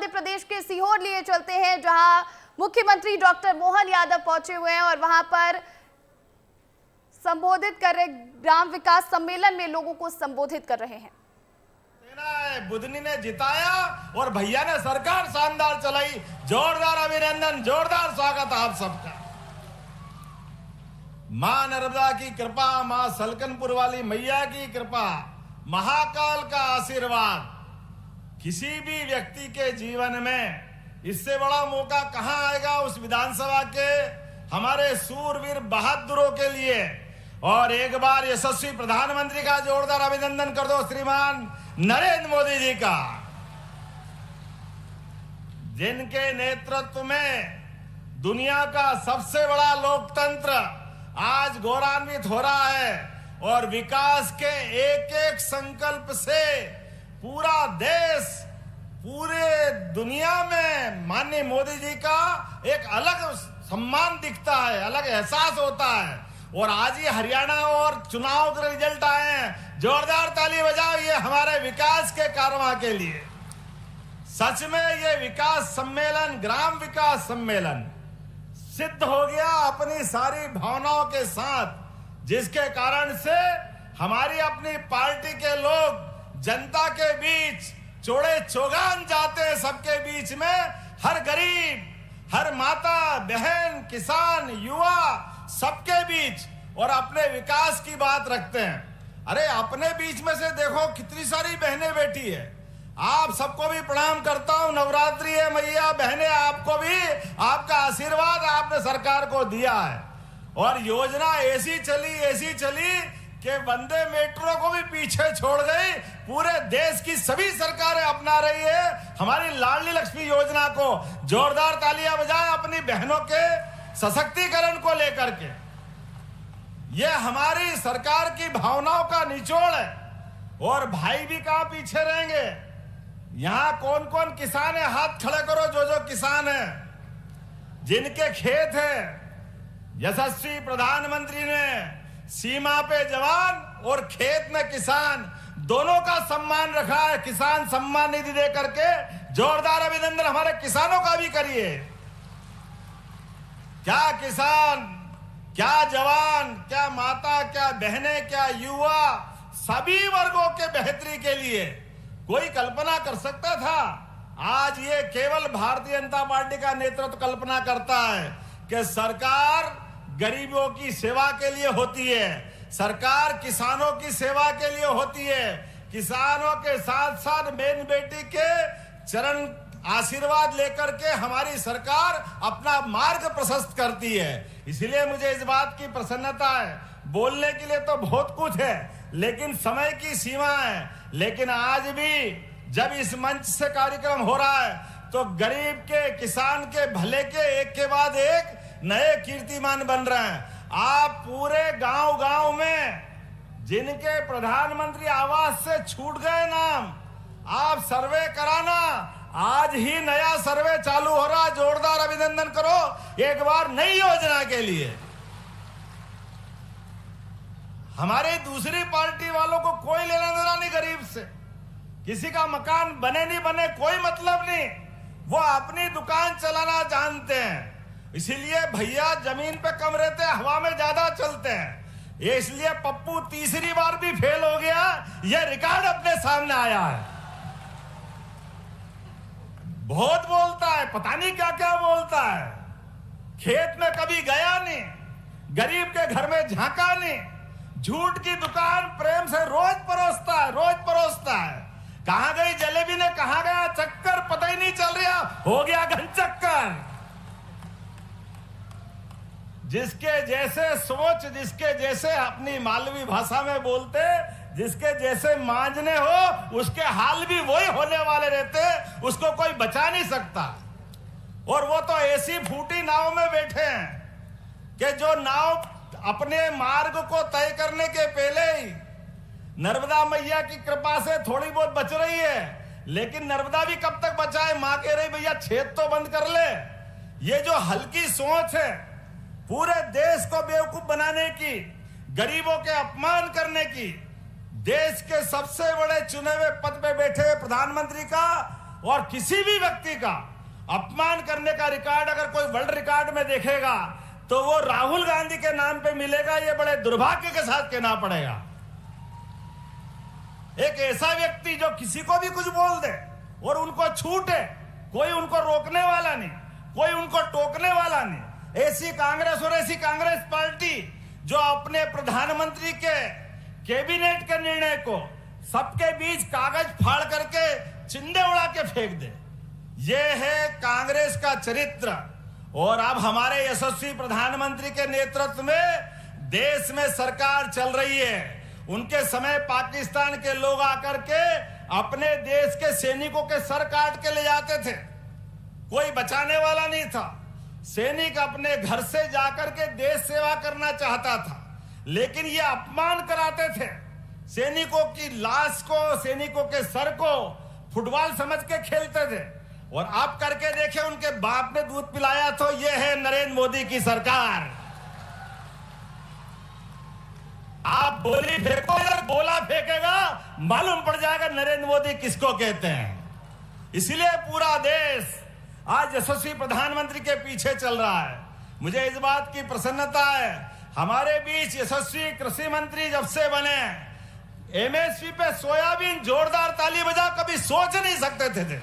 मध्य प्रदेश के सीहोर लिए चलते हैं, जहां मुख्यमंत्री डॉक्टर मोहन यादव पहुंचे हुए हैं और वहां पर संबोधित कर रहे, ग्राम विकास सम्मेलन में लोगों को संबोधित कर रहे हैं। बुधनी ने जिताया और भैया ने सरकार शानदार चलाई। जोरदार अभिनंदन, जोरदार स्वागत आप सबका। मां नर्मदा की कृपा, मां सलकनपुर वाली मैया की कृपा, महाकाल का आशीर्वाद किसी भी व्यक्ति के जीवन में इससे बड़ा मौका कहां आएगा उस विधानसभा के हमारे सूरवीर बहादुरों के लिए। और एक बार यशस्वी प्रधानमंत्री का जोरदार अभिनंदन कर दो श्रीमान नरेंद्र मोदी जी का, जिनके नेतृत्व में दुनिया का सबसे बड़ा लोकतंत्र आज गौरवान्वित हो रहा है और विकास के एक एक संकल्प से पूरा देश, पूरे दुनिया में माननीय मोदी जी का एक अलग सम्मान दिखता है, अलग एहसास होता है। और आज ही हरियाणा और चुनाव के रिजल्ट आए हैं, जोरदार ताली बजाओ ये हमारे विकास के कारवां के लिए। सच में ये विकास सम्मेलन, ग्राम विकास सम्मेलन सिद्ध हो गया अपनी सारी भावनाओं के साथ, जिसके कारण से हमारी अपनी पार्टी के लोग जनता के बीच चौड़े चौगान जाते हैं, सबके बीच में हर गरीब, हर माता बहन, किसान, युवा, सबके बीच और अपने विकास की बात रखते हैं। अरे अपने बीच में से देखो कितनी सारी बहनें बैठी है। आप सबको भी प्रणाम करता हूं, नवरात्रि है मैया बहनें, आपको भी आपका आशीर्वाद आपने सरकार को दिया है। और योजना ऐसी चली कि वंदे मेट्रो को भी पीछे छोड़ गई। पूरे देश की सभी सरकारें अपना रही है हमारी लाडली लक्ष्मी योजना को। जोरदार तालियां बजाएं अपनी बहनों के सशक्तिकरण को लेकर के। यह हमारी सरकार की भावनाओं का निचोड़ है। और भाई भी कहां पीछे रहेंगे। यहां कौन कौन किसान है, हाथ खड़े करो जो किसान है, जिनके खेत है। यशस्वी प्रधानमंत्री ने सीमा पे जवान और खेत में किसान दोनों का सम्मान रखा है। किसान सम्मान निधि दे करके जोरदार अभिनंदन हमारे किसानों का भी करिए। क्या किसान, क्या जवान, क्या माता, क्या बहनें, क्या युवा, सभी वर्गों के बेहतरी के लिए कोई कल्पना कर सकता था? आज ये केवल भारतीय जनता पार्टी का नेतृत्व कल्पना करता है कि सरकार गरीबों की सेवा के लिए होती है, सरकार किसानों की सेवा के लिए होती है। किसानों के साथ साथ बहन बेटी के चरण आशीर्वाद लेकर के हमारी सरकार अपना मार्ग प्रशस्त करती है। इसलिए मुझे इस बात की प्रसन्नता है। बोलने के लिए तो बहुत कुछ है, लेकिन समय की सीमा है। लेकिन आज भी जब इस मंच से कार्यक्रम हो रहा है तो गरीब के, किसान के भले के एक के बाद एक नए कीर्तिमान बन रहे हैं। आप पूरे गांव में जिनके प्रधानमंत्री आवास से छूट गए नाम, आप सर्वे कराना। आज ही नया सर्वे चालू हो रहा, जोरदार अभिनंदन करो एक बार नई योजना के लिए। हमारे दूसरी पार्टी वालों को कोई लेना देना नहीं गरीब से। किसी का मकान बने नहीं बने कोई मतलब नहीं, वो अपनी दुकान चलाना जानते हैं। इसीलिए भैया जमीन पे कम रहते हैं, हवा में ज्यादा चलते हैं। ये इसलिए पप्पू तीसरी बार भी फेल हो गया, ये रिकॉर्ड अपने सामने आया है। बहुत बोलता है, पता नहीं क्या क्या बोलता है। खेत में कभी गया नहीं, गरीब के घर में झांका नहीं, झूठ की दुकान प्रेम से रोज परोसता है। कहां गई जलेबी ने, कहां गया चक्कर, पता ही नहीं चल रहा, हो गया घन चक्कर। जिसके जैसे सोच, जिसके जैसे अपनी मालवी भाषा में बोलते, जिसके जैसे मांझने हो उसके हाल भी वही होने वाले रहते, उसको कोई बचा नहीं सकता। और वो तो ऐसी फूटी नाव में बैठे हैं कि जो नाव अपने मार्ग को तय करने के पहले ही नर्मदा मैया की कृपा से थोड़ी बहुत बच रही है। लेकिन नर्मदा भी कब तक बचाए, मां कह रही भैया छेद तो बंद कर ले। ये जो हल्की सोच है पूरे देश को बेवकूफ बनाने की, गरीबों के अपमान करने की, देश के सबसे बड़े चुने हुए पद पे बैठे हुए प्रधानमंत्री का और किसी भी व्यक्ति का अपमान करने का रिकॉर्ड अगर कोई वर्ल्ड रिकॉर्ड में देखेगा तो वो राहुल गांधी के नाम पे मिलेगा। ये बड़े दुर्भाग्य के साथ कहना पड़ेगा। एक ऐसा व्यक्ति जो किसी को भी कुछ बोल दे और उनको छूट है, कोई उनको रोकने वाला नहीं, कोई उनको टोकने वाला नहीं। ऐसी कांग्रेस और ऐसी कांग्रेस पार्टी जो अपने प्रधानमंत्री के कैबिनेट के निर्णय को सबके बीच कागज फाड़ करके चिंदे उड़ा के फेंक दे, ये है कांग्रेस का चरित्र। और अब हमारे यशस्वी प्रधानमंत्री के नेतृत्व में देश में सरकार चल रही है। उनके समय पाकिस्तान के लोग आकर के अपने देश के सैनिकों के सर काट के ले जाते थे, कोई बचाने वाला नहीं था। सैनिक अपने घर से जाकर के देश सेवा करना चाहता था, लेकिन ये अपमान कराते थे। सैनिकों की लाश को, सैनिकों के सर को फुटबॉल समझ के खेलते थे। और आप करके देखे, उनके बाप ने दूध पिलाया। तो ये है नरेंद्र मोदी की सरकार। आप बोली फेंको या गोला फेंकेगा, मालूम पड़ जाएगा नरेंद्र मोदी किसको कहते हैं। इसलिए पूरा देश आज यशस्वी प्रधानमंत्री के पीछे चल रहा है। मुझे इस बात की प्रसन्नता है, हमारे बीच यशस्वी कृषि मंत्री जब से बने, एमएसपी पे सोयाबीन जोरदार ताली बजा, कभी सोच नहीं सकते थे।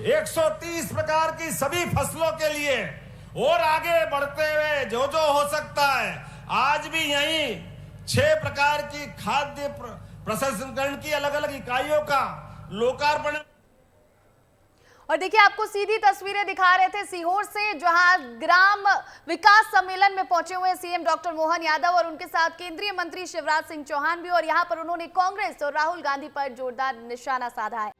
130 प्रकार की सभी फसलों के लिए और आगे बढ़ते हुए जो जो हो सकता है, आज भी यही 6 प्रकार की खाद्य प्रसंस्करण की अलग अलग इकाइयों का लोकार्पण। और देखिए, आपको सीधी तस्वीरें दिखा रहे थे सीहोर से, जहां ग्राम विकास सम्मेलन में पहुंचे हुए सीएम डॉक्टर मोहन यादव और उनके साथ केंद्रीय मंत्री शिवराज सिंह चौहान भी। और यहां पर उन्होंने कांग्रेस और राहुल गांधी पर जोरदार निशाना साधा है।